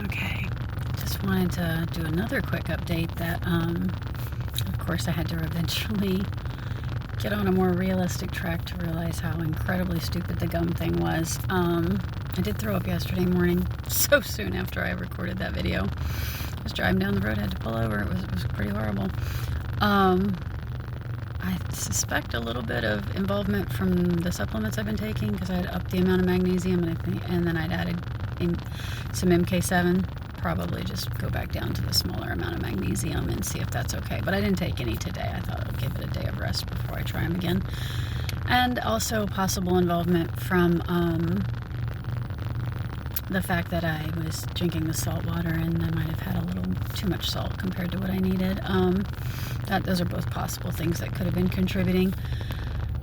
Okay, just wanted to do another quick update that, of course, I had to eventually get on a more realistic track to realize how incredibly stupid the gum thing was. I did throw up yesterday morning, so soon after I recorded that video. I was driving down the road, had to pull over. It was pretty horrible. I suspect a little bit of involvement from the supplements I've been taking, because I had upped the amount of magnesium, and then I'd added in some MK7. Probably just go back down to the smaller amount of magnesium and see if that's okay. But I didn't take any today. I thought I would give it a day of rest before I try them again. And also possible involvement from the fact that I was drinking the salt water and I might have had a little too much salt compared to what I needed. Those are both possible things that could have been contributing.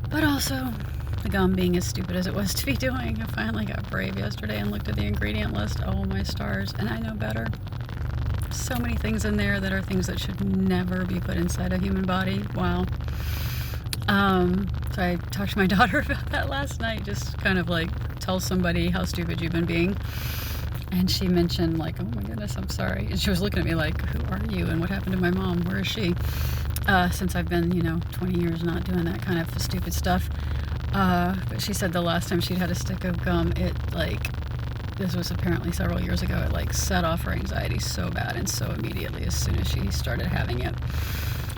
But also, the gum being as stupid as it was to be doing. I finally got brave yesterday and looked at the ingredient list. Oh my stars, and I know better. So many things in there that are things that should never be put inside a human body. Wow. So I talked to my daughter about that last night, just kind of like, tell somebody how stupid you've been being. And she mentioned, like, oh my goodness, I'm sorry. And she was looking at me like, who are you and what happened to my mom? Where is she? Since I've been, 20 years not doing that kind of stupid stuff. But she said the last time she'd had a stick of gum, this was apparently several years ago, it set off her anxiety so bad and so immediately as soon as she started having it.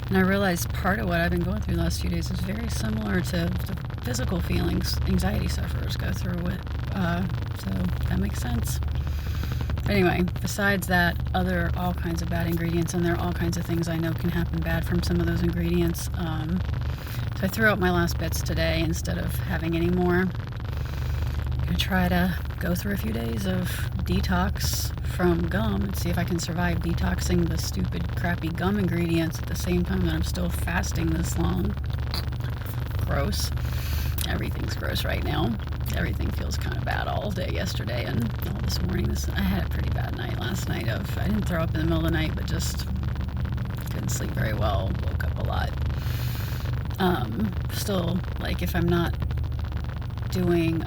And I realized part of what I've been going through the last few days is very similar to the physical feelings anxiety sufferers go through with, so that makes sense. Anyway, besides that, all kinds of bad ingredients, and there are all kinds of things I know can happen bad from some of those ingredients. So I threw out my last bits today instead of having any more. I'm going to try to go through a few days of detox from gum and see if I can survive detoxing the stupid, crappy gum ingredients at the same time that I'm still fasting this long. Gross. Everything's gross right now. Everything feels kind of bad all day yesterday and all this morning. I had a pretty bad night last night. I didn't throw up in the middle of the night, but just couldn't sleep very well. Woke up a lot. Still, if I'm not doing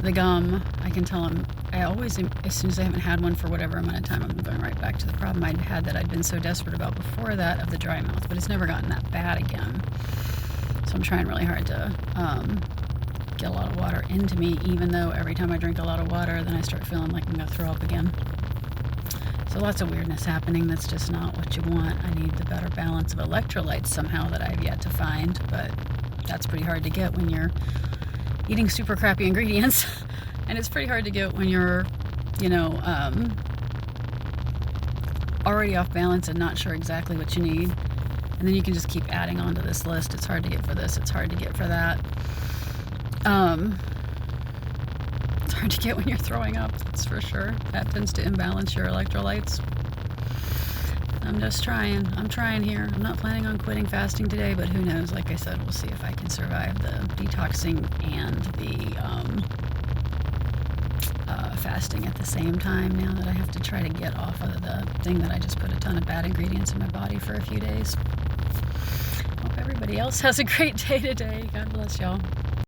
the gum, I can tell them, as soon as I haven't had one for whatever amount of time, I'm going right back to the problem I'd had that I'd been so desperate about before that, of the dry mouth, but it's never gotten that bad again. So I'm trying really hard to get a lot of water into me, even though every time I drink a lot of water, then I start feeling like I'm going to throw up again. So lots of weirdness happening. That's just not what you want. I need the better balance of electrolytes somehow that I've yet to find, but that's pretty hard to get when you're eating super crappy ingredients. And it's pretty hard to get when you're, already off balance and not sure exactly what you need. And then you can just keep adding on to this list. It's hard to get for this, it's hard to get for that. It's hard to get when you're throwing up, that's for sure. That tends to imbalance your electrolytes. I'm just trying. I'm trying here. I'm not planning on quitting fasting today, but who knows? Like I said, we'll see if I can survive the detoxing and the fasting at the same time, now that I have to try to get off of the thing that I just put a ton of bad ingredients in my body for a few days. Hope everybody else has a great day today. God bless y'all.